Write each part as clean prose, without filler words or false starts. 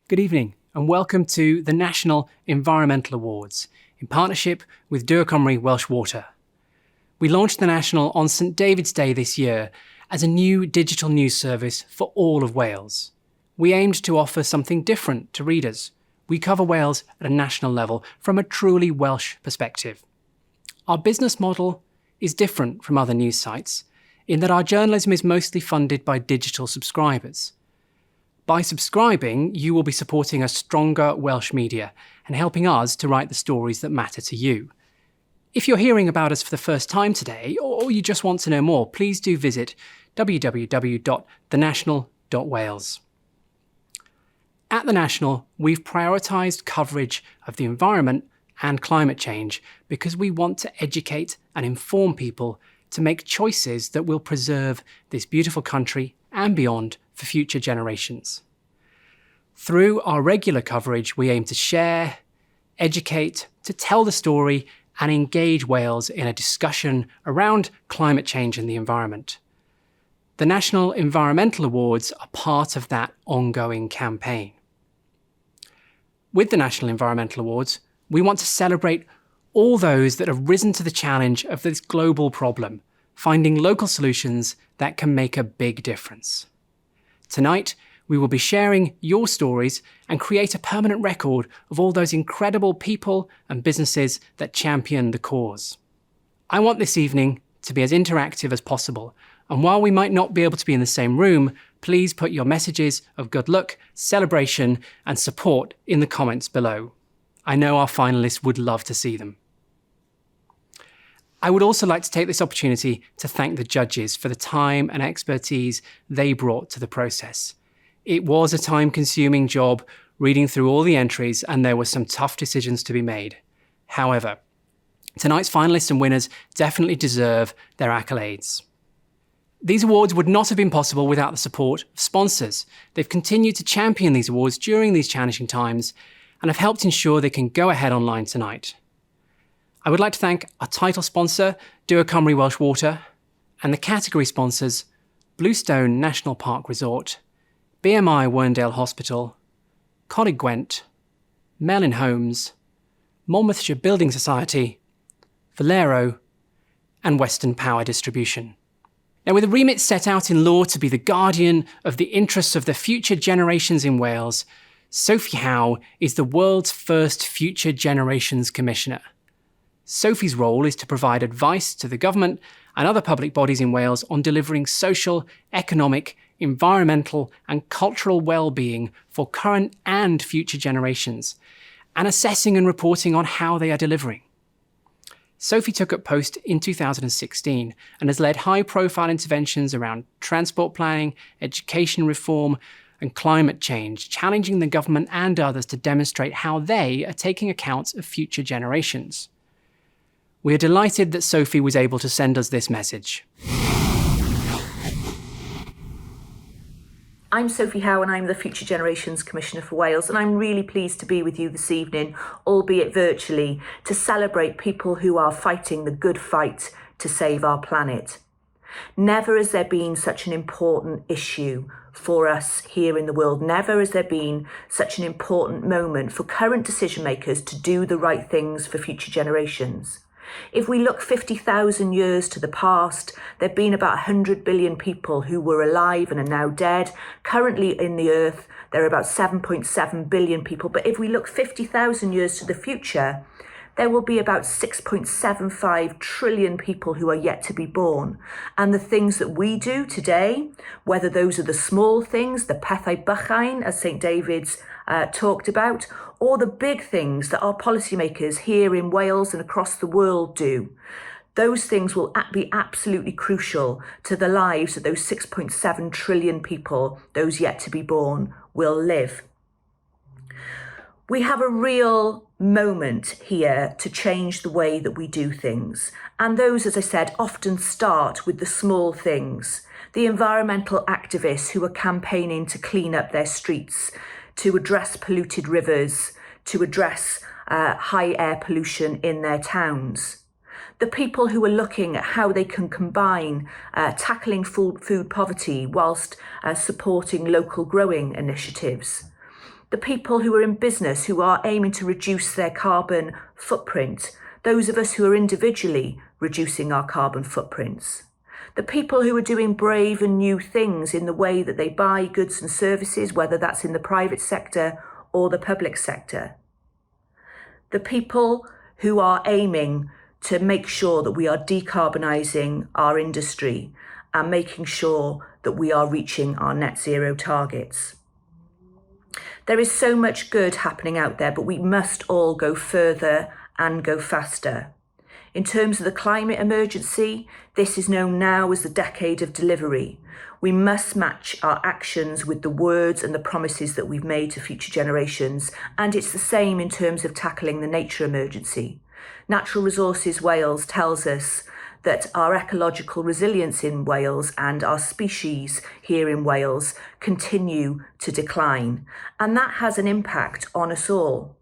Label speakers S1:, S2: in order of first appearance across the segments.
S1: Good evening and welcome to the National Environmental Awards in partnership with Dŵr Cymru Welsh Water. We launched the National on St David's Day this year as a new digital news service for all of Wales. We aimed to offer something different to readers. We cover Wales at a national level from a truly Welsh perspective. Our business model is different from other news sites in that our journalism is mostly funded by digital subscribers. By subscribing, you will be supporting a stronger Welsh media and helping us to write the stories that matter to you. If you're hearing about us for the first time today, or you just want to know more, please do visit www.thenational.wales. At The National, we've prioritised coverage of the environment and climate change because we want to educate and inform people to make choices that will preserve this beautiful country and beyond for future generations. Through our regular coverage, we aim to share, educate, to tell the story and engage Wales in a discussion around climate change and the environment. The National Environmental Awards are part of that ongoing campaign. With the National Environmental Awards, we want to celebrate all those that have risen to the challenge of this global problem, finding local solutions that can make a big difference. Tonight, we will be sharing your stories and create a permanent record of all those incredible people and businesses that champion the cause. I want this evening to be as interactive as possible, and while we might not be able to be in the same room, please put your messages of good luck, celebration, and support in the comments below. I know our finalists would love to see them. I would also like to take this opportunity to thank the judges for the time and expertise they brought to the process. It was a time-consuming job reading through all the entries, and there were some tough decisions to be made. However, tonight's finalists and winners definitely deserve their accolades. These awards would not have been possible without the support of sponsors. They've continued to champion these awards during these challenging times and have helped ensure they can go ahead online tonight. I would like to thank our title sponsor, Dŵr Cymru Welsh Water, and the category sponsors, Bluestone National Park Resort, BMI Werndale Hospital, Coleg Gwent, Melin Homes, Monmouthshire Building Society, Valero, and Western Power Distribution. Now, with a remit set out in law to be the guardian of the interests of the future generations in Wales, Sophie Howe is the world's first Future Generations Commissioner. Sophie's role is to provide advice to the government and other public bodies in Wales on delivering social, economic, environmental and cultural well-being for current and future generations, and assessing and reporting on how they are delivering. Sophie took up post in 2016 and has led high-profile interventions around transport planning, education reform and climate change, challenging the government and others to demonstrate how they are taking account of future generations. We are delighted that Sophie was able to send us this message.
S2: I'm Sophie Howe and I'm the Future Generations Commissioner for Wales, and I'm really pleased to be with you this evening, albeit virtually, to celebrate people who are fighting the good fight to save our planet. Never has there been such an important issue for us here in the world. Never has there been such an important moment for current decision makers to do the right things for future generations. If we look 50,000 years to the past, there have been about 100 billion people who were alive and are now dead. Currently in the earth, there are about 7.7 billion people. But if we look 50,000 years to the future, there will be about 6.75 trillion people who are yet to be born. And the things that we do today, whether those are the small things, the pethau bychain, as St David's talked about, or the big things that our policymakers here in Wales and across the world do, those things will be absolutely crucial to the lives that those 6.7 trillion people, those yet to be born, will live. We have a real moment here to change the way that we do things. And those, as I said, often start with the small things. The environmental activists who are campaigning to clean up their streets, to address polluted rivers, to address high air pollution in their towns. The people who are looking at how they can combine tackling food poverty whilst supporting local growing initiatives. the people who are in business who are aiming to reduce their carbon footprint, those of us who are individually reducing our carbon footprints, the people who are doing brave and new things in the way that they buy goods and services, whether that's in the private sector or the public sector, the people who are aiming to make sure that we are decarbonising our industry and making sure that we are reaching our net zero targets. There is so much good happening out there, but we must all go further and go faster. In terms of the climate emergency, this is known now as the decade of delivery. We must match our actions with the words and the promises that we've made to future generations, and it's the same in terms of tackling the nature emergency. Natural Resources Wales tells us that our ecological resilience in Wales and our species here in Wales continue to decline, and that has an impact on us all.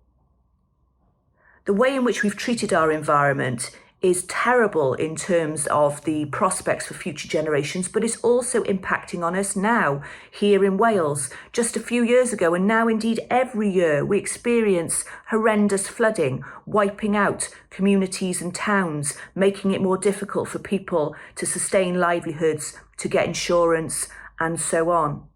S2: The way in which we've treated our environment is terrible in terms of the prospects for future generations, but it's also impacting on us now here in Wales. Just a few years ago, and now indeed every year, we experience horrendous flooding, wiping out communities and towns, making it more difficult for people to sustain livelihoods, to get insurance, and so on.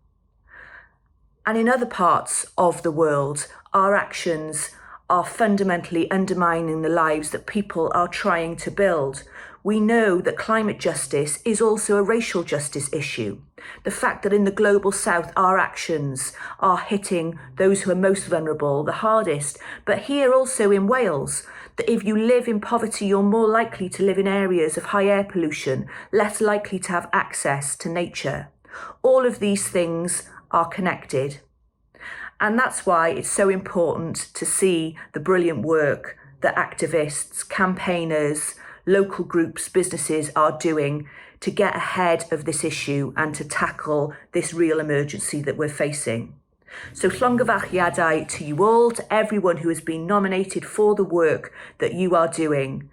S2: And in other parts of the world, our actions are fundamentally undermining the lives that people are trying to build. We know that climate justice is also a racial justice issue. The fact that in the global south, our actions are hitting those who are most vulnerable the hardest. But here also in Wales, that if you live in poverty, you're more likely to live in areas of high air pollution, less likely to have access to nature. All of these things are connected. And that's why it's so important to see the brilliant work that activists, campaigners, local groups, businesses are doing to get ahead of this issue and to tackle this real emergency that we're facing. So llongyfarchiadau to you all, to everyone who has been nominated for the work that you are doing.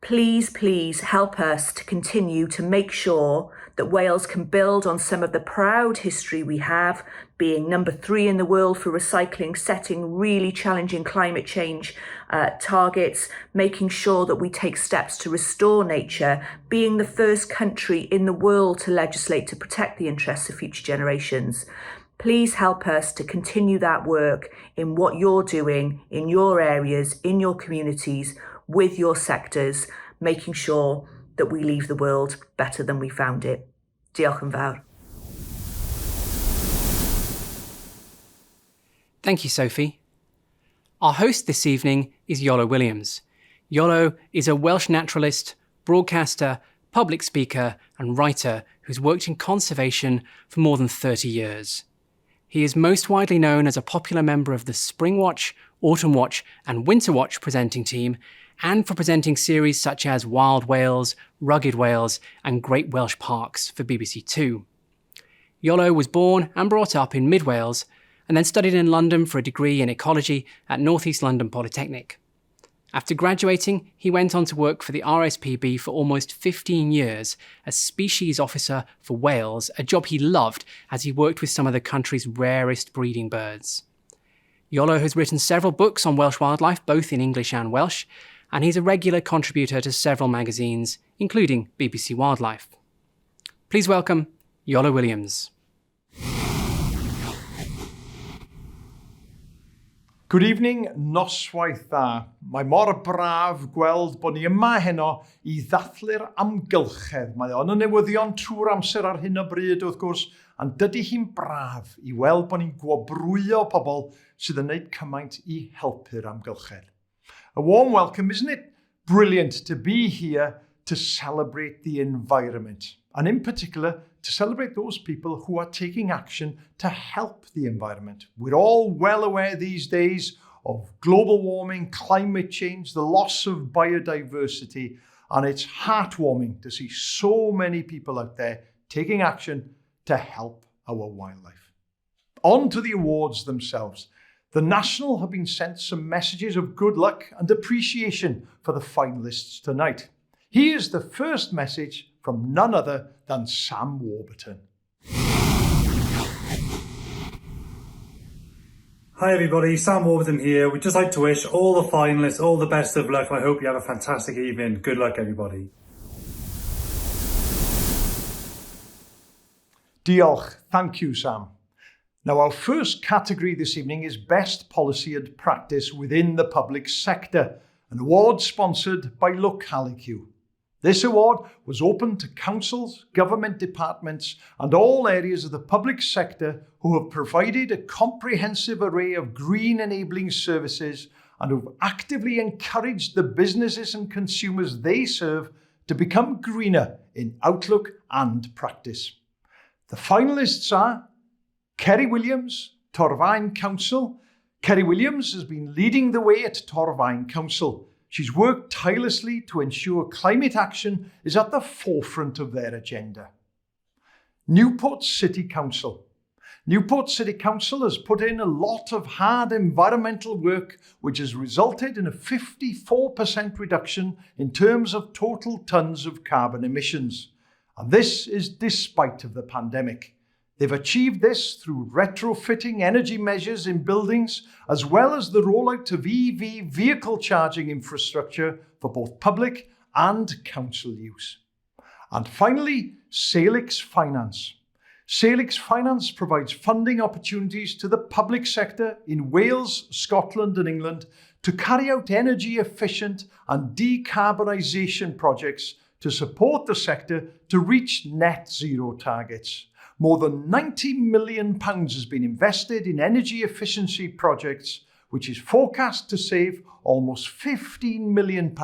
S2: Please help us to continue to make sure that Wales can build on some of the proud history we have, being number 3 in the world for recycling, setting really challenging climate change targets, making sure that we take steps to restore nature, being the first country in the world to legislate to protect the interests of future generations. Please help us to continue that work in what you're doing in your areas, in your communities, with your sectors, making sure that we leave the world better than we found it. Diolch yn fawr.
S1: Thank you, Sophie. Our host this evening is Iolo Williams. Iolo is a Welsh naturalist, broadcaster, public speaker and writer who's worked in conservation for more than 30 years. He is most widely known as a popular member of the Spring Watch, Autumn Watch and Winter Watch presenting team, and for presenting series such as Wild Wales, Rugged Wales and Great Welsh Parks for BBC Two. Iolo was born and brought up in Mid Wales and then studied in London for a degree in ecology at North East London Polytechnic. After graduating, he went on to work for the RSPB for almost 15 years as Species Officer for Wales, a job he loved as he worked with some of the country's rarest breeding birds. Iolo has written several books on Welsh wildlife, both in English and Welsh, and he's a regular contributor to several magazines, including BBC Wildlife. Please welcome Iolo Williams.
S3: Good evening, noswaith dda. Mae mor braf gweld bod ni yma heno I ddathlu'r amgylchedd. Mae o'n y newyddion trwy'r amser ar hyn o bryd wrth gwrs, ond dydy hi'n braf I weld bod ni'n gwobrwyo pobl sydd yn gwneud cymaint I helpu'r amgylchedd. A warm welcome, isn't it? Brilliant to be here to celebrate the environment, and in particular, to celebrate those people who are taking action to help the environment. We're all well aware these days of global warming, climate change, the loss of biodiversity, and it's heartwarming to see so many people out there taking action to help our wildlife. On to the awards themselves. The National have been sent some messages of good luck and appreciation for the finalists tonight. Here's the first message from none other than Sam Warburton.
S4: Hi everybody, Sam Warburton here. We'd just like to wish all the finalists all the best of luck, and I hope you have a fantastic evening. Good luck everybody.
S3: Diolch. Thank you, Sam. Now, our first category this evening is Best Policy and Practice within the Public Sector, an award sponsored by LocaliQ. This award was open to councils, government departments and all areas of the public sector who have provided a comprehensive array of green enabling services and who have actively encouraged the businesses and consumers they serve to become greener in outlook and practice. The finalists are Ceri Williams, Torfaen Council. Ceri Williams has been leading the way at Torfaen Council. She's worked tirelessly to ensure climate action is at the forefront of their agenda. Newport City Council. Newport City Council has put in a lot of hard environmental work, which has resulted in a 54% reduction in terms of total tonnes of carbon emissions. And this is despite of the pandemic. They've achieved this through retrofitting energy measures in buildings, as well as the rollout of EV vehicle charging infrastructure for both public and council use. And finally, Salix Finance. Salix Finance provides funding opportunities to the public sector in Wales, Scotland and England to carry out energy efficient and decarbonisation projects to support the sector to reach net zero targets. More than £90 million has been invested in energy efficiency projects, which is forecast to save almost £15 million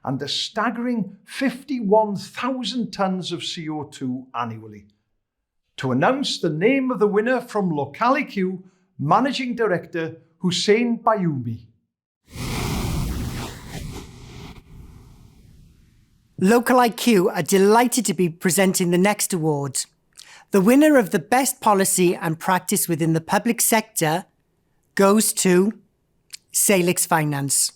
S3: and a staggering 51,000 tonnes of CO2 annually. To announce the name of the winner from LocaliQ, Managing Director Hussein Bayoumi.
S5: LocaliQ are delighted to be presenting the next award. The winner of the Best Policy and Practice within the Public Sector goes to Salix Finance.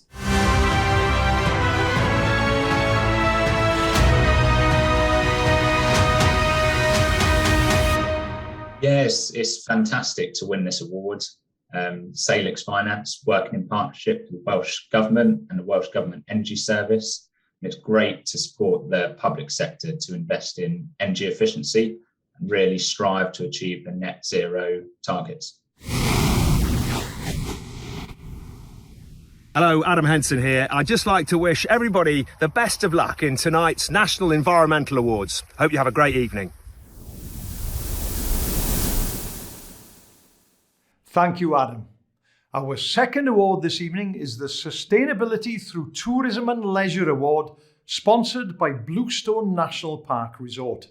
S6: Yes, it's fantastic to win this award. Salix Finance, working in partnership with the Welsh Government and the Welsh Government Energy Service. And it's great to support the public sector to invest in energy efficiency and really strive to achieve the net zero targets.
S7: Hello, Adam Henson here. I'd just like to wish everybody the best of luck in tonight's National Environmental Awards. Hope you have a great evening.
S3: Thank you, Adam. Our second award this evening is the Sustainability Through Tourism and Leisure Award, sponsored by Bluestone National Park Resort.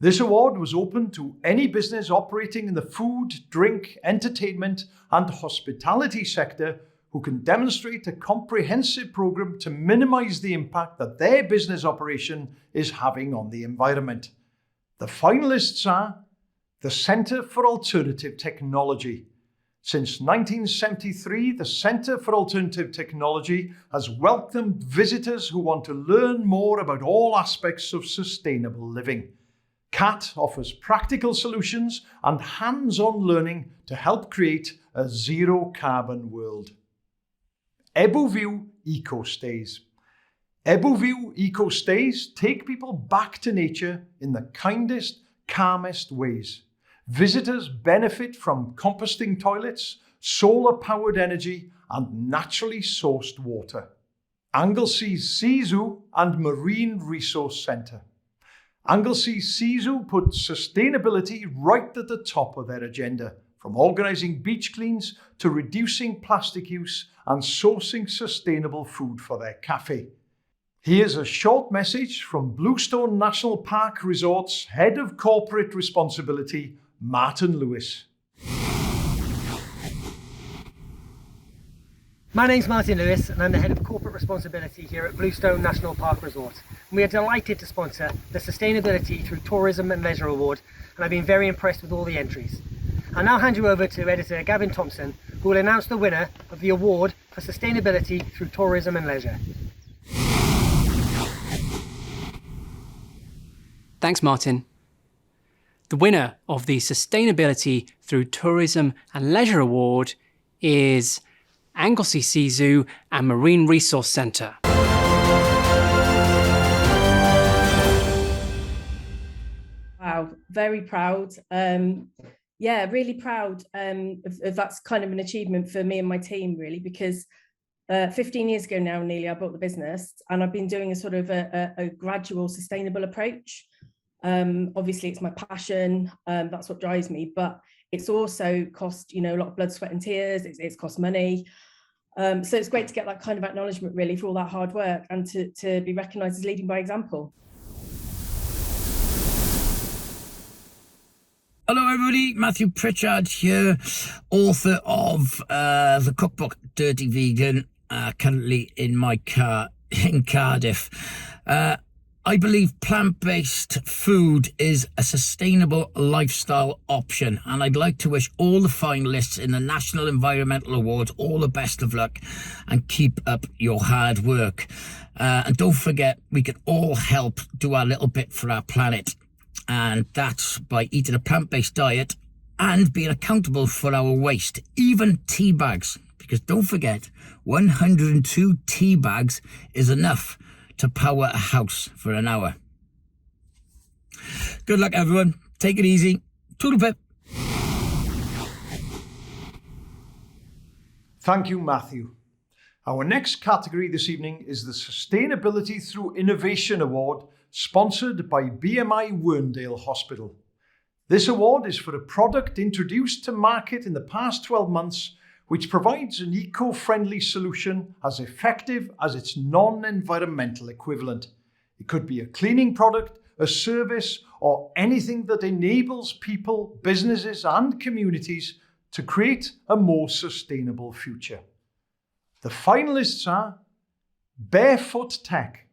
S3: This award was open to any business operating in the food, drink, entertainment and hospitality sector who can demonstrate a comprehensive programme to minimise the impact that their business operation is having on the environment. The finalists are the Centre for Alternative Technology. Since 1973, the Centre for Alternative Technology has welcomed visitors who want to learn more about all aspects of sustainable living. CAT offers practical solutions and hands-on learning to help create a zero-carbon world. Ebbw Eco Stays. Ebbw Eco Stays take people back to nature in the kindest, calmest ways. Visitors benefit from composting toilets, solar-powered energy and naturally sourced water. Anglesey's Sea Zoo and Marine Resource Centre. Anglesey's Sea Zoo put sustainability right at the top of their agenda, from organising beach cleans to reducing plastic use and sourcing sustainable food for their cafe. Here's a short message from Bluestone National Park Resort's Head of Corporate Responsibility, Martin Lewis.
S8: My name's Martin Lewis and I'm the Head of Corporate Responsibility here at Bluestone National Park Resort. And we are delighted to sponsor the Sustainability Through Tourism and Leisure Award, and I've been very impressed with all the entries. I'll now hand you over to Editor Gavin Thompson, who will announce the winner of the award for Sustainability Through Tourism and Leisure.
S1: Thanks, Martin. The winner of the Sustainability Through Tourism and Leisure Award is Anglesey Sea Zoo and Marine Resource Centre.
S9: Wow, very proud. Really proud of that's kind of an achievement for me and my team, really, because 15 years ago now, nearly, I built the business, and I've been doing a sort of a gradual, sustainable approach. Obviously, it's my passion. That's what drives me, but it's also cost, a lot of blood, sweat and tears. It's cost money. So it's great to get that kind of acknowledgement, really, for all that hard work, and to be recognised as leading by example.
S10: Hello everybody, Matthew Pritchard here, author of the cookbook Dirty Vegan, currently in my car in Cardiff. I believe plant-based food is a sustainable lifestyle option, and I'd like to wish all the finalists in the National Environmental Awards all the best of luck and keep up your hard work. And don't forget, we can all help do our little bit for our planet. And that's by eating a plant-based diet and being accountable for our waste, even tea bags. Because don't forget, 102 tea bags is enough to power a house for an hour. Good luck, everyone. Take it easy. Toodle pip.
S3: Thank you, Matthew. Our next category this evening is the Sustainability Through Innovation Award, sponsored by BMI Werndale Hospital. This award is for a product introduced to market in the past 12 months, which provides an eco-friendly solution as effective as its non-environmental equivalent. It could be a cleaning product, a service, or anything that enables people, businesses, and communities to create a more sustainable future. The finalists are Barefoot Tech.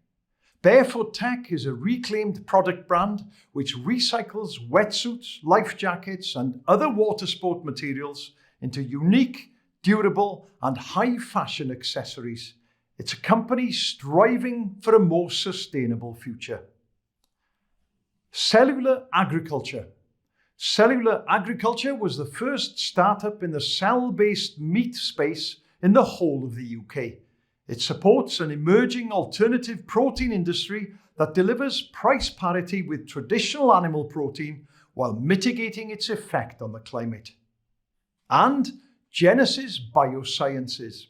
S3: Barefoot Tech is a reclaimed product brand which recycles wetsuits, life jackets, and other water sport materials into unique, durable, and high fashion accessories. It's a company striving for a more sustainable future. Cellular Agriculture. Cellular Agriculture was the first startup in the cell-based meat space in the whole of the UK. It supports an emerging alternative protein industry that delivers price parity with traditional animal protein while mitigating its effect on the climate. And Genesis Biosciences.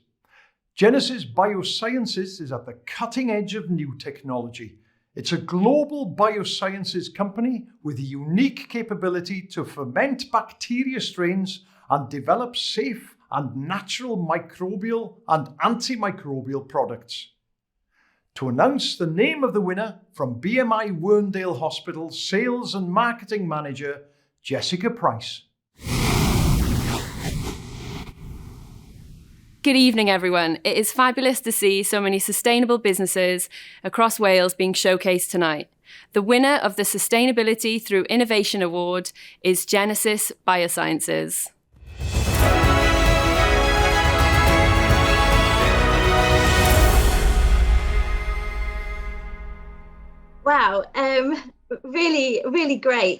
S3: Genesis Biosciences is at the cutting edge of new technology. It's a global biosciences company with a unique capability to ferment bacteria strains and develop safe and natural microbial and antimicrobial products. To announce the name of the winner, from BMI Werndale Hospital Sales and Marketing Manager, Jessica Price.
S11: Good evening, everyone. It is fabulous to see so many sustainable businesses across Wales being showcased tonight. The winner of the Sustainability Through Innovation Award is Genesis Biosciences.
S12: Wow, really, really great.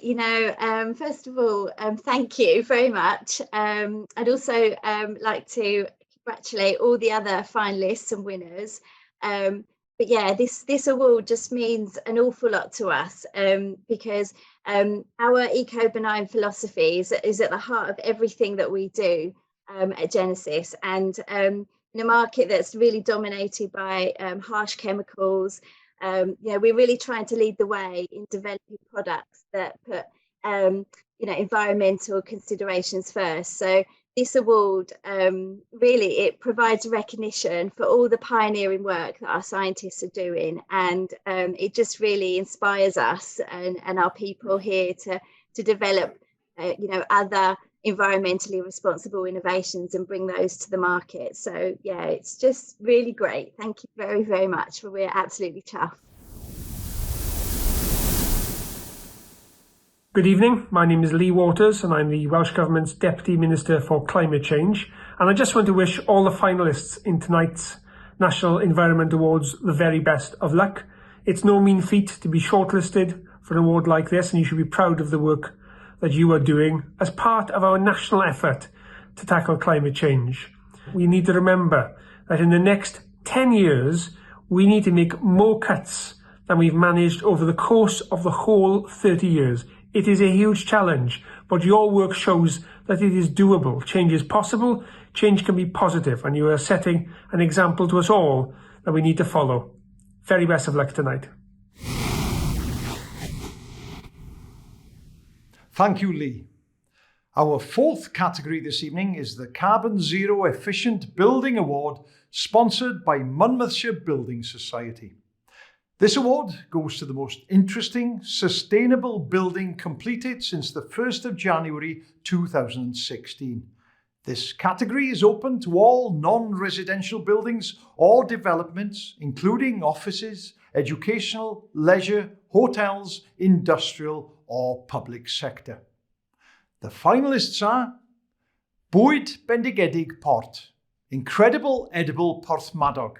S12: First of all, thank you very much. I'd also like to congratulate all the other finalists and winners. But yeah, this award just means an awful lot to us because our eco-benign philosophy is at the heart of everything that we do at Genesis. And in a market that's really dominated by harsh chemicals, we're really trying to lead the way in developing products that put environmental considerations first. So this award really, it provides recognition for all the pioneering work that our scientists are doing, and it just really inspires us and our people here to develop other environmentally responsible innovations and bring those to the market. So yeah, it's just really great. Thank you very, very much. We're absolutely chuffed.
S13: Good evening, my name is Lee Waters and I'm the Welsh Government's Deputy Minister for Climate Change, and I just want to wish all the finalists in tonight's National Environment Awards the very best of luck. It's no mean feat to be shortlisted for an award like this, and you should be proud of the work that you are doing as part of our national effort to tackle climate change. We need to remember that in the next 10 years, we need to make more cuts than we've managed over the course of the whole 30 years. It is a huge challenge, but your work shows that it is doable. Change is possible, change can be positive, and you are setting an example to us all that we need to follow. Very best of luck tonight.
S3: Thank you, Lee. Our fourth category this evening is the Carbon Zero Efficient Building Award, sponsored by Monmouthshire Building Society. This award goes to the most interesting, sustainable building completed since the 1st of January 2016. This category is open to all non-residential buildings or developments, including offices, educational, leisure, hotels, industrial or public sector. The finalists are Bwyd, Bendigedig, Port, Incredible Edible Porthmadog.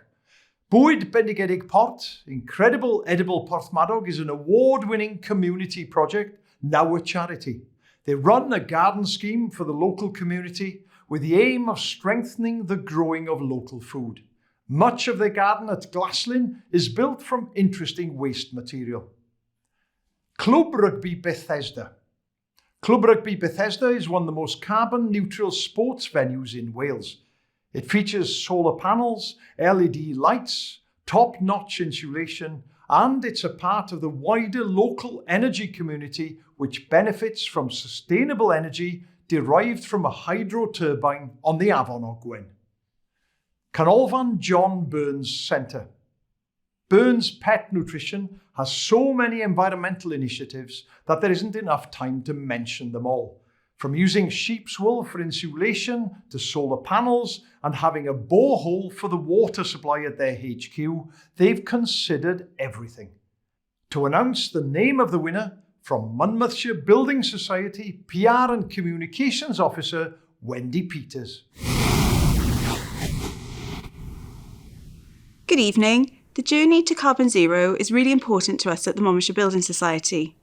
S3: Bwyd, Bendigedig, Port, Incredible Edible Porthmadog is an award-winning community project, now a charity. They run a garden scheme for the local community with the aim of strengthening the growing of local food. Much of their garden at Glaslyn is built from interesting waste material. Clubb Rygbi Bethesda. Clubb Rygbi Bethesda is one of the most carbon-neutral sports venues in Wales. It features solar panels, LED lights, top-notch insulation, and it's a part of the wider local energy community which benefits from sustainable energy derived from a hydro turbine on the Afon or Gwent. Canolfan John Burns Centre. Burns Pet Nutrition has so many environmental initiatives that there isn't enough time to mention them all. From using sheep's wool for insulation to solar panels and having a borehole for the water supply at their HQ, they've considered everything. To announce the name of the winner, from Monmouthshire Building Society PR and Communications Officer Wendy Peters.
S14: Good evening. The journey to carbon zero is really important to us at the Monmouthshire Building Society.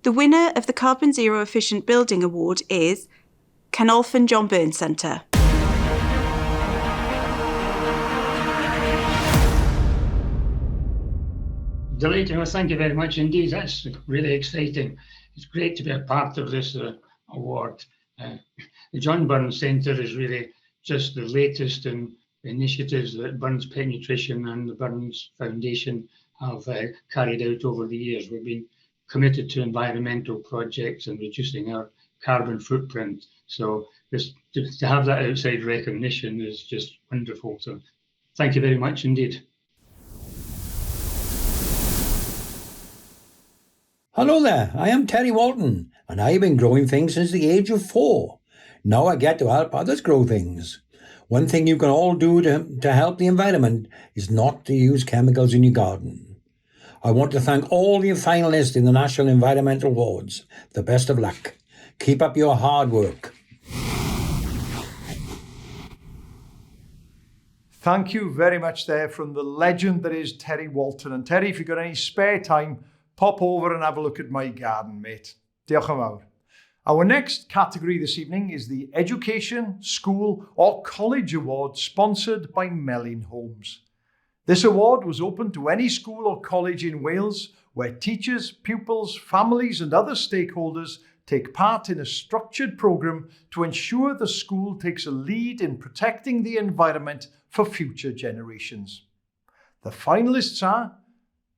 S14: The winner of the Carbon Zero Efficient Building Award is Canolfan John Burns Centre.
S15: Delighted. Well, thank you very much indeed. That's really exciting. It's great to be a part of this award. The John Burns Centre is really just the latest in initiatives that Burns Pet Nutrition and the Burns Foundation have carried out over the years. We've been committed to environmental projects and reducing our carbon footprint. So just to have that outside recognition is just wonderful. So thank you very much indeed.
S10: Hello there, I am Terry Walton, and I've been growing things since the age of 4. Now I get to help others grow things. One thing you can all do to help the environment is not to use chemicals in your garden. I want to thank all the finalists in the National Environmental Awards. The best of luck. Keep up your hard work.
S3: Thank you very much there from the legend that is Terry Walton. And Terry, if you've got any spare time, pop over and have a look at my garden, mate. Diolch yn fawr. Our next category this evening is the Education, School or College Award, sponsored by Melin Homes. This award was open to any school or college in Wales where teachers, pupils, families and other stakeholders take part in a structured programme to ensure the school takes a lead in protecting the environment for future generations. The finalists are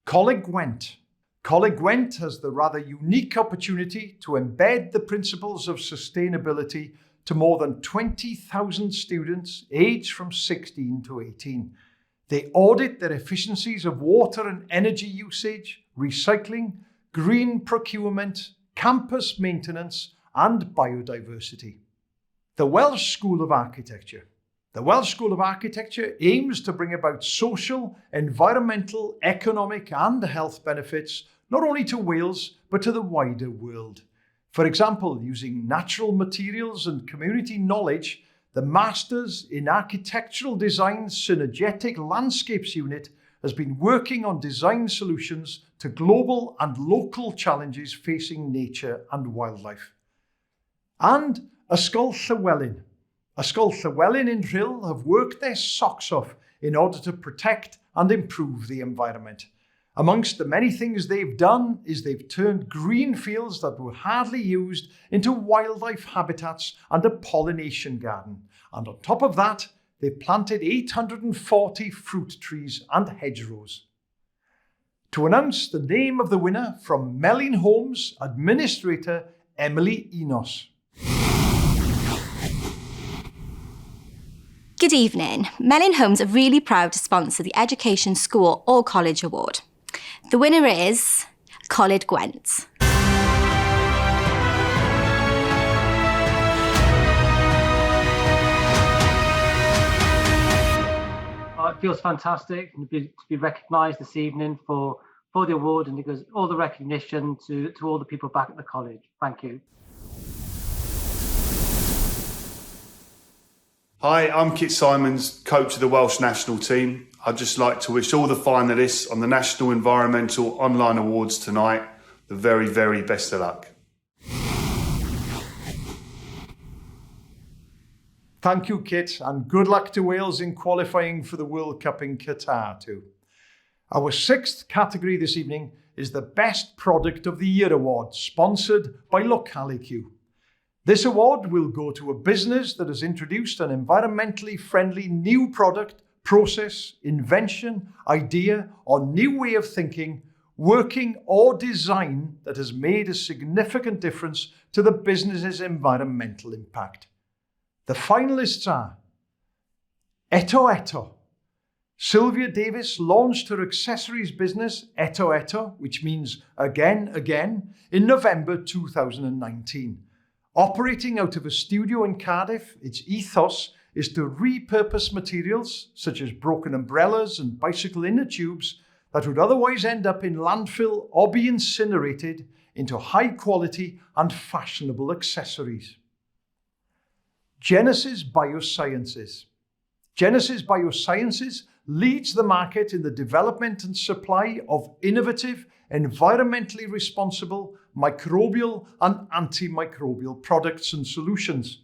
S3: Coleg Gwent. Coleg Gwent has the rather unique opportunity to embed the principles of sustainability to more than 20,000 students aged from 16 to 18. They audit their efficiencies of water and energy usage, recycling, green procurement, campus maintenance, and biodiversity. The Welsh School of Architecture. The Welsh School of Architecture aims to bring about social, environmental, economic, and health benefits not only to Wales, but to the wider world. For example, using natural materials and community knowledge, the Masters in Architectural Design's Synergetic Landscapes Unit has been working on design solutions to global and local challenges facing nature and wildlife. And Ysgol Llywelyn. Ysgol Llywelyn in Rhyl have worked their socks off in order to protect and improve the environment. Amongst the many things they've done is they've turned green fields that were hardly used into wildlife habitats and a pollination garden. And on top of that, they've planted 840 fruit trees and hedgerows. To announce the name of the winner from Melin Homes, Administrator Emily Enos.
S16: Good evening. Melin Homes are really proud to sponsor the Education School or College Award. The winner is Coleg Gwent.
S8: It feels fantastic to be recognised this evening for the award, and it gives all the recognition to all the people back at the college. Thank you.
S17: Hi, I'm Kit Simons, coach of the Welsh national team. I'd just like to wish all the finalists on the National Environmental Online Awards tonight the very, very best of luck.
S3: Thank you, Kit, and good luck to Wales in qualifying for the World Cup in Qatar too. Our sixth category this evening is the Best Product of the Year award, sponsored by Localicue. This award will go to a business that has introduced an environmentally friendly new product, process, invention, idea, or new way of thinking, working, or design that has made a significant difference to the business's environmental impact. The finalists are Eto. Sylvia Davis launched her accessories business, Eto, which means again, in November 2019. Operating out of a studio in Cardiff, its ethos is to repurpose materials such as broken umbrellas and bicycle inner tubes that would otherwise end up in landfill or be incinerated into high quality and fashionable accessories. Genesis Biosciences. Genesis Biosciences leads the market in the development and supply of innovative, environmentally responsible, microbial and antimicrobial products and solutions.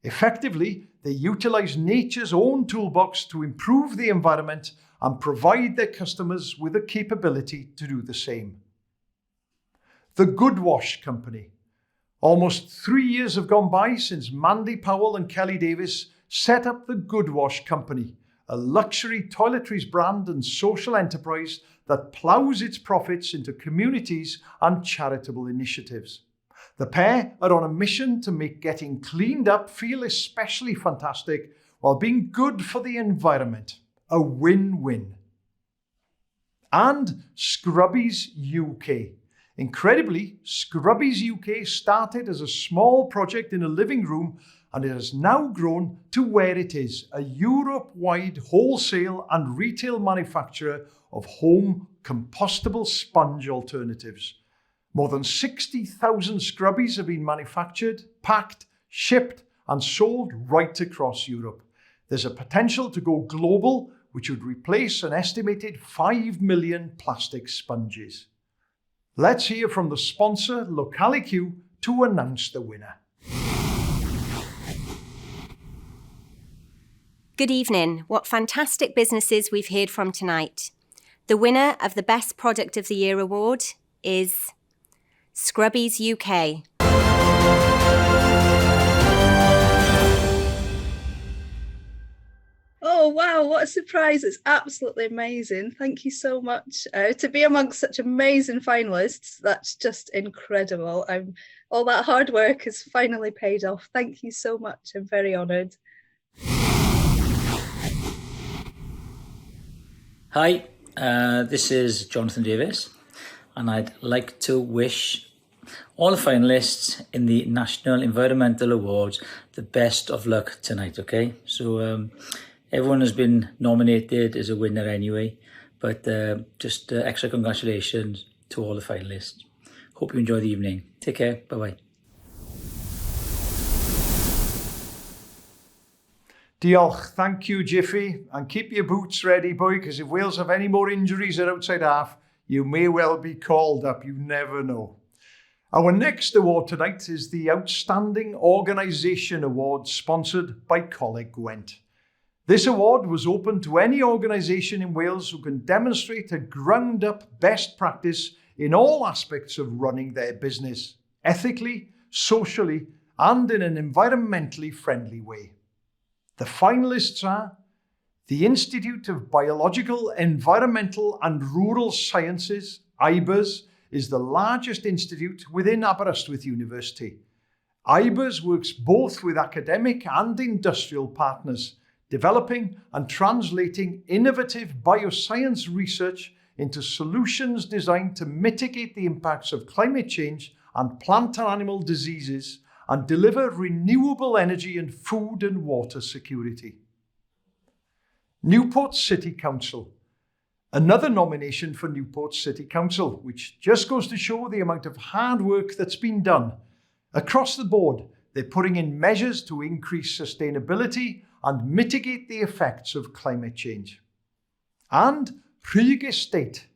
S3: Effectively, they utilize nature's own toolbox to improve the environment and provide their customers with the capability to do the same. The Goodwash Company. Almost 3 years have gone by since Mandy Powell and Kelly Davis set up the Goodwash Company, a luxury toiletries brand and social enterprise that ploughs its profits into communities and charitable initiatives. The pair are on a mission to make getting cleaned up feel especially fantastic while being good for the environment. A win-win. And ScrubbiesUK. Incredibly, ScrubbiesUK started as a small project in a living room, and it has now grown to where it is, a Europe-wide wholesale and retail manufacturer of home compostable sponge alternatives. More than 60,000 scrubbies have been manufactured, packed, shipped and sold right across Europe. There's a potential to go global, which would replace an estimated 5 million plastic sponges. Let's hear from the sponsor, Localicue, to announce the winner.
S16: Good evening. What fantastic businesses we've heard from tonight. The winner of the Best Product of the Year award is ScrubbiesUK.
S18: Oh, wow, what a surprise. It's absolutely amazing. Thank you so much. To be amongst such amazing finalists, that's just incredible. All that hard work has finally paid off. Thank you so much. I'm very honoured.
S19: Hi, this is Jonathan Davis, and I'd like to wish all the finalists in the National Environmental Awards the best of luck tonight, okay? So everyone has been nominated as a winner anyway, but just extra congratulations to all the finalists. Hope you enjoy the evening. Take care, bye-bye.
S3: Diolch, thank you, Jiffy, and keep your boots ready, boy, because if Wales have any more injuries at outside half, you may well be called up, you never know. Our next award tonight is the Outstanding Organisation Award, sponsored by Coleg Gwent. This award was open to any organisation in Wales who can demonstrate a ground-up best practice in all aspects of running their business, ethically, socially, and in an environmentally friendly way. The finalists are the Institute of Biological, Environmental and Rural Sciences, Ebbw, is the largest institute within Aberystwyth University. Ebbw works both with academic and industrial partners, developing and translating innovative bioscience research into solutions designed to mitigate the impacts of climate change and plant and animal diseases and deliver renewable energy and food and water security. Newport City Council. Another nomination for Newport City Council, which just goes to show the amount of hard work that's been done. Across the board, they're putting in measures to increase sustainability and mitigate the effects of climate change. And Rhug Estate.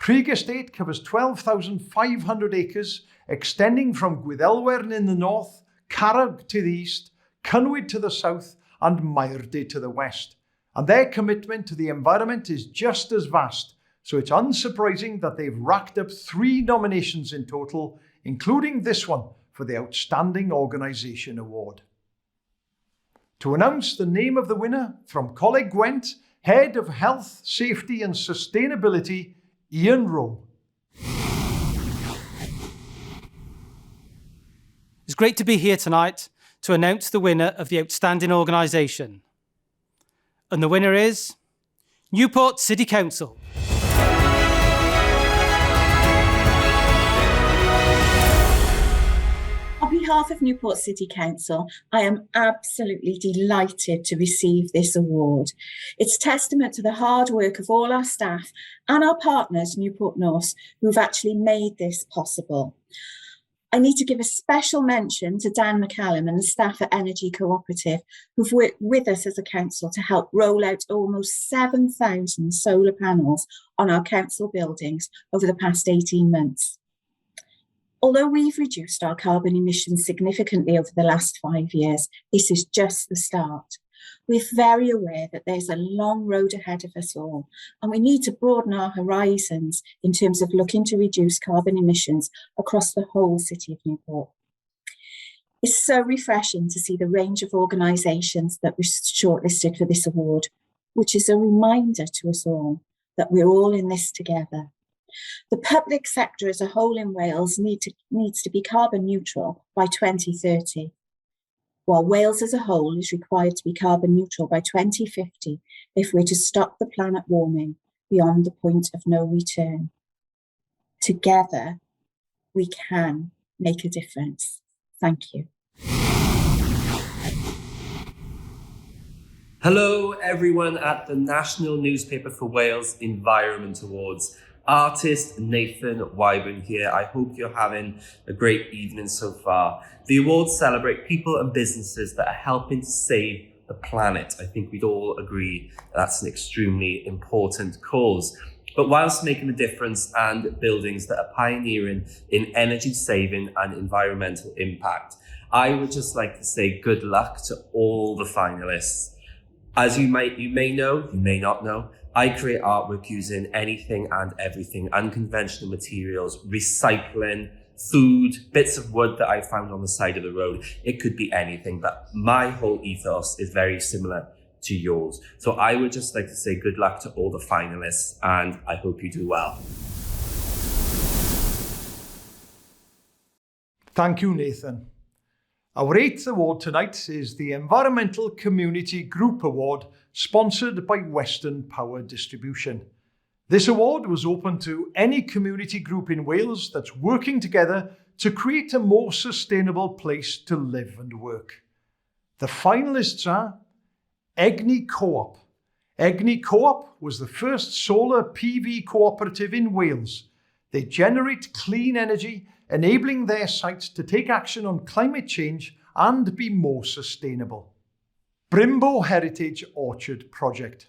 S3: Rhug Estate covers 12,500 acres, extending from Ysgol Llywelyn in the north, Carreg to the east, Cynwyd to the south, and Maerdy to the west. And their commitment to the environment is just as vast, so it's unsurprising that they've racked up 3 nominations in total, including this one for the Outstanding Organisation Award. To announce the name of the winner, from Coleg Gwent, Head of Health, Safety and Sustainability, Ian Rowe.
S1: It's great to be here tonight to announce the winner of the Outstanding Organisation. And the winner is Newport City Council.
S20: On behalf of Newport City Council, I am absolutely delighted to receive this award. It's testament to the hard work of all our staff and our partners, Newport North, who've actually made this possible. I need to give a special mention to Dan McCallum and the staff at Egni Co-op, who've worked with us as a council to help roll out almost 7,000 solar panels on our council buildings over the past 18 months. Although we've reduced our carbon emissions significantly over the last 5 years, this is just the start. We're very aware that there's a long road ahead of us all, and we need to broaden our horizons in terms of looking to reduce carbon emissions across the whole city of Newport. It's so refreshing to see the range of organisations that were shortlisted for this award, which is a reminder to us all that we're all in this together. The public sector as a whole in Wales needs to be carbon neutral by 2030. While Wales as a whole is required to be carbon neutral by 2050 if we're to stop the planet warming beyond the point of no return. Together, we can make a difference. Thank you.
S21: Hello everyone at the National Newspaper for Wales Environment Awards. Artist Nathan Wyburn here. I hope you're having a great evening so far. The awards celebrate people and businesses that are helping to save the planet. I think we'd all agree that's an extremely important cause. But whilst making a difference and buildings that are pioneering in energy saving and environmental impact, I would just like to say good luck to all the finalists. As you may know, you may not know, I create artwork using anything and everything, unconventional materials, recycling, food, bits of wood that I found on the side of the road. It could be anything, but my whole ethos is very similar to yours. So I would just like to say good luck to all the finalists, and I hope you do well.
S3: Thank you, Nathan. Our 8th award tonight is the Environmental Community Group Award, sponsored by Western Power Distribution. This award was open to any community group in Wales that's working together to create a more sustainable place to live and work. The finalists are Egni Co-op. Egni Co-op was the first solar PV cooperative in Wales. They generate clean energy, enabling their sites to take action on climate change and be more sustainable. Brimbo Heritage Orchard Project.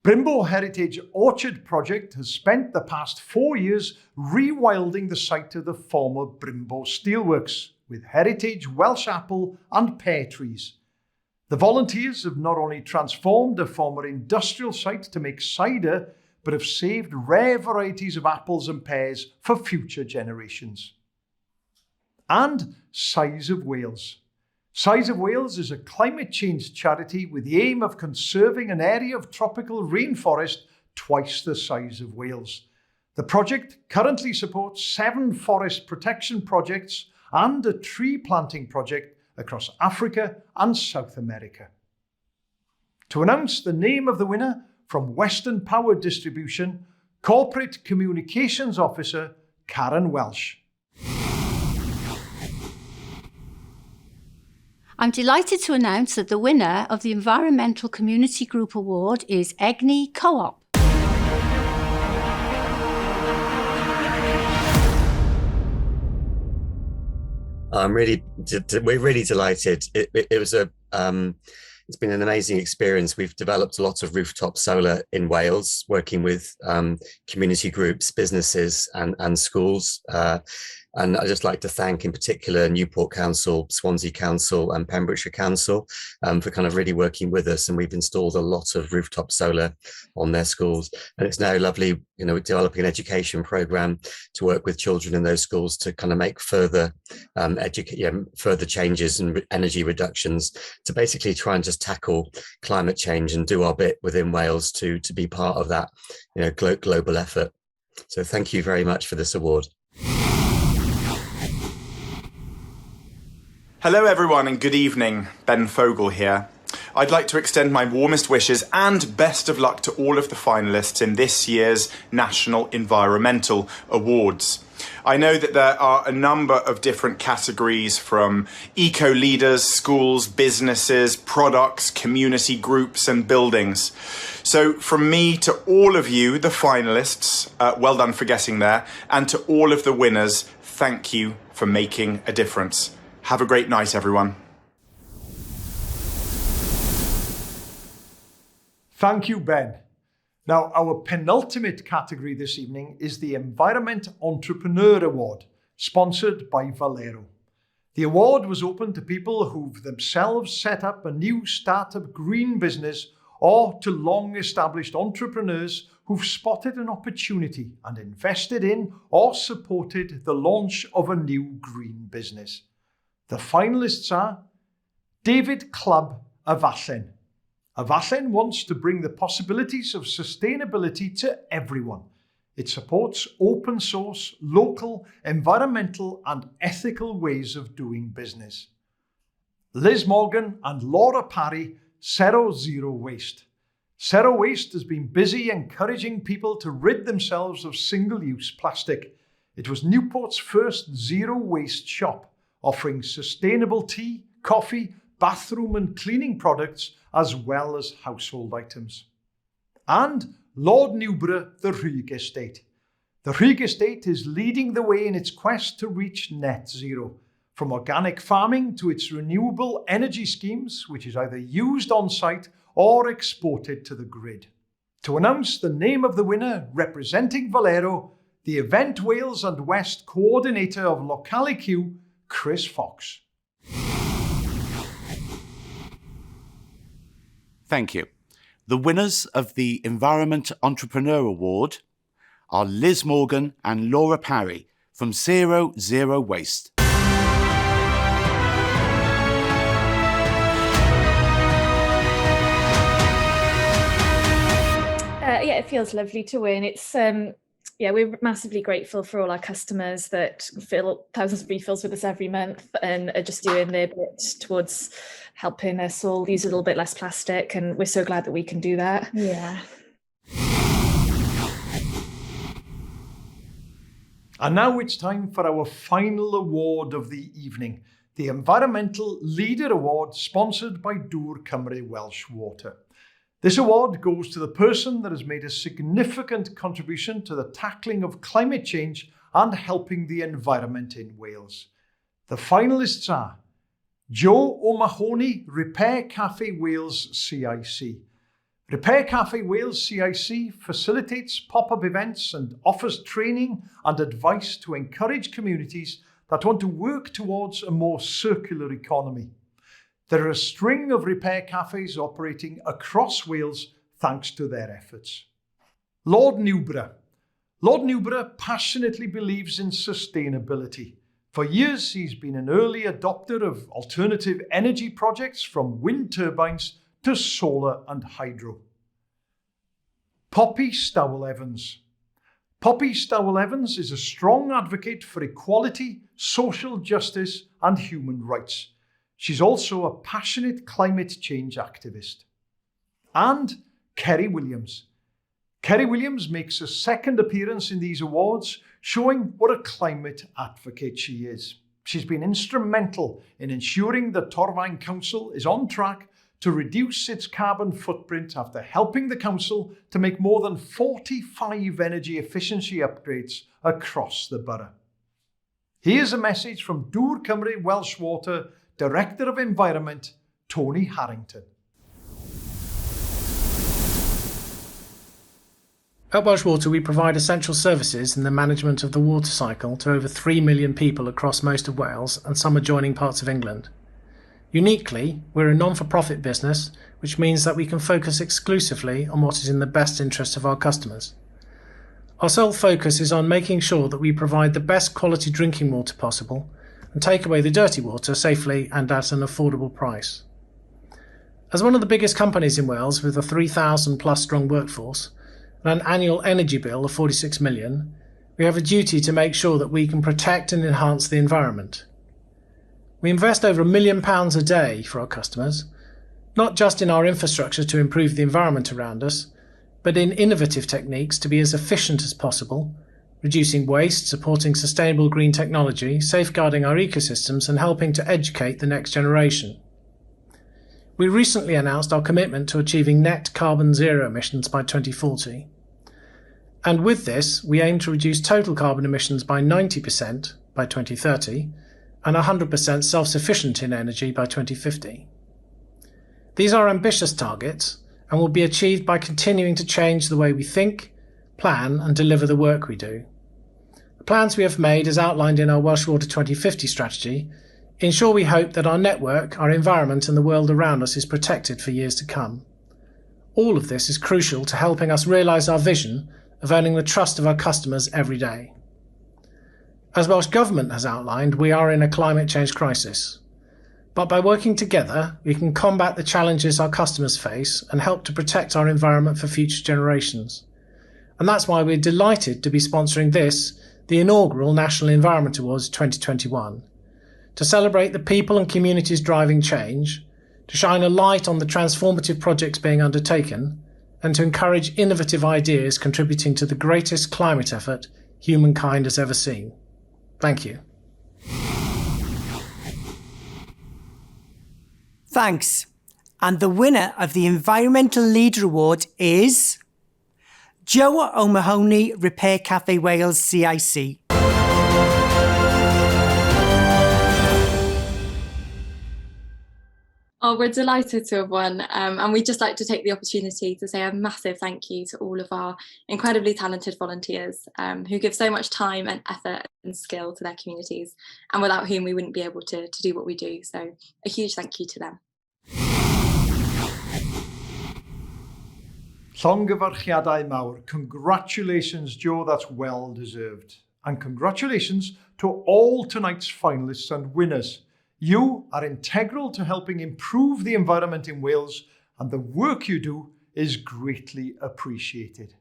S3: Brimbo Heritage Orchard Project has spent the past 4 years rewilding the site of the former Brimbo Steelworks with heritage Welsh apple and pear trees. The volunteers have not only transformed a former industrial site to make cider, but have saved rare varieties of apples and pears for future generations. And Size of Wales. Size of Wales is a climate change charity with the aim of conserving an area of tropical rainforest twice the size of Wales. The project currently supports 7 forest protection projects and a tree planting project across Africa and South America. To announce the name of the winner, from Western Power Distribution, Corporate Communications Officer Karen Welsh.
S2: I'm delighted to announce that the winner of the Environmental Community Group Award is Egni Co-op.
S22: We're really delighted. It's been an amazing experience. We've developed a lot of rooftop solar in Wales, working with community groups, businesses and schools. And I'd just like to thank in particular Newport Council, Swansea Council and Pembrokeshire Council for kind of really working with us. And we've installed a lot of rooftop solar on their schools. And it's now lovely, we're developing an education programme to work with children in those schools to kind of make further further changes and energy reductions to basically try and just tackle climate change and do our bit within Wales to be part of that global effort. So thank you very much for this award.
S23: Hello everyone and good evening, Ben Fogel here. I'd like to extend my warmest wishes and best of luck to all of the finalists in this year's National Environmental Awards. I know that there are a number of different categories, from eco-leaders, schools, businesses, products, community groups and buildings. So from me to all of you, the finalists, well done for getting there, and to all of the winners, thank you for making a difference. Have a great night, everyone.
S3: Thank you, Ben. Now, our penultimate category this evening is the Environment Entrepreneur Award, sponsored by Valero. The award was open to people who've themselves set up a new startup green business, or to long-established entrepreneurs who've spotted an opportunity and invested in or supported the launch of a new green business. The finalists are David Clubb Afallen. Afallen wants to bring the possibilities of sustainability to everyone. It supports open source, local, environmental and ethical ways of doing business. Liz Morgan and Laura Parry, Sero Zero Waste. Sero Waste has been busy encouraging people to rid themselves of single-use plastic. It was Newport's first zero waste shop, offering sustainable tea, coffee, bathroom and cleaning products, as well as household items. And Lord Newborough, the Rhug Estate. The Rhug Estate is leading the way in its quest to reach net zero, from organic farming to its renewable energy schemes, which is either used on site or exported to the grid. To announce the name of the winner representing Valero, the Event Wales and West Coordinator of LocaliQ, Chris Fox.
S24: Thank you. The winners of the Environment Entrepreneur Award are Liz Morgan and Laura Parry from Sero Zero Waste.
S25: Yeah, it feels lovely to win. It's we're massively grateful for all our customers that fill thousands of refills with us every month and are just doing their bit towards helping us all use a little bit less plastic, and we're so glad that we can do that.
S9: Yeah.
S3: And now it's time for our final award of the evening, the Environmental Leader Award, sponsored by Dŵr Cymru Welsh Water. This award goes to the person that has made a significant contribution to the tackling of climate change and helping the environment in Wales. The finalists are Joe O'Mahony, Repair Cafe Wales CIC, Repair Cafe Wales CIC facilitates pop-up events and offers training and advice to encourage communities that want to work towards a more circular economy. There are a string of repair cafes operating across Wales thanks to their efforts. Lord Newborough. Lord Newborough passionately believes in sustainability. For years, he's been an early adopter of alternative energy projects from wind turbines to solar and hydro. Poppy Stowell Evans. Poppy Stowell Evans is a strong advocate for equality, social justice and human rights. She's also a passionate climate change activist. And Ceri Williams. Ceri Williams makes a second appearance in these awards, showing what a climate advocate she is. She's been instrumental in ensuring that Torfaen Council is on track to reduce its carbon footprint after helping the council to make more than 45 energy efficiency upgrades across the borough. Here's a message from Dŵr Cymru Welsh Water Director of Environment, Tony Harrington.
S4: At Welsh Water, we provide essential services in the management of the water cycle to over 3 million people across most of Wales and some adjoining parts of England. Uniquely, we're a non-for-profit business, which means that we can focus exclusively on what is in the best interest of our customers. Our sole focus is on making sure that we provide the best quality drinking water possible and take away the dirty water safely and at an affordable price. As one of the biggest companies in Wales with a 3,000 plus strong workforce and an annual energy bill of 46 million, we have a duty to make sure that we can protect and enhance the environment. We invest over £1 million a day for our customers, not just in our infrastructure to improve the environment around us, but in innovative techniques to be as efficient as possible, reducing waste, supporting sustainable green technology, safeguarding our ecosystems and helping to educate the next generation. We recently announced our commitment to achieving net carbon zero emissions by 2040. And with this, we aim to reduce total carbon emissions by 90% by 2030 and 100% self-sufficient in energy by 2050. These are ambitious targets and will be achieved by continuing to change the way we think, plan and deliver the work we do. The plans we have made, as outlined in our Welsh Water 2050 strategy, ensure we hope that our network, our environment and the world around us is protected for years to come. All of this is crucial to helping us realise our vision of earning the trust of our customers every day. As Welsh Government has outlined, we are in a climate change crisis. But by working together, we can combat the challenges our customers face and help to protect our environment for future generations. And that's why we're delighted to be sponsoring this, the inaugural National Environment Awards 2021, to celebrate the people and communities driving change, to shine a light on the transformative projects being undertaken, and to encourage innovative ideas contributing to the greatest climate effort humankind has ever seen. Thank you.
S5: Thanks. And the winner of the Environmental Leader Award is Joe O'Mahony, Repair Cafe Wales CIC.
S6: Oh, we're delighted to have won, and we'd just like to take the opportunity to say a massive thank you to all of our incredibly talented volunteers who give so much time and effort and skill to their communities, and without whom we wouldn't be able to do what we do. So a huge thank you to them.
S3: Llongyfarchiadau mawr. Congratulations, Joe, that's well deserved. And congratulations to all tonight's finalists and winners. You are integral to helping improve the environment in Wales, and the work you do is greatly appreciated.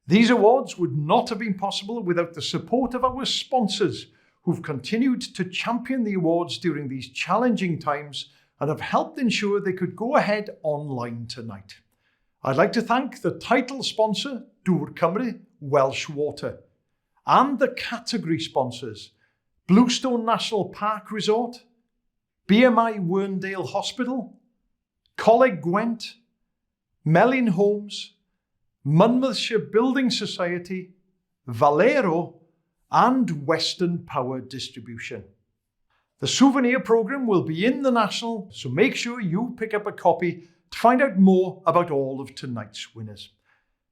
S3: These awards would not have been possible without the support of our sponsors, who've continued to champion the awards during these challenging times and have helped ensure they could go ahead online tonight. I'd like to thank the title sponsor, Dŵr Cymru Welsh Water, and the category sponsors, Bluestone National Park Resort, BMI Werndale Hospital, Coleg Gwent, Melin Homes, Monmouthshire Building Society, Valero, and Western Power Distribution. The souvenir programme will be in the National, so make sure you pick up a copy to find out more about all of tonight's winners.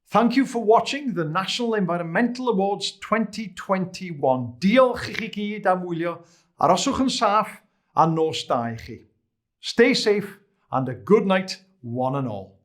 S3: Thank you for watching the National Environmental Awards 2021. Diolch i chi gyd am wylio, aroswch yn saff a nos da i chi. Stay safe and a good night, one and all.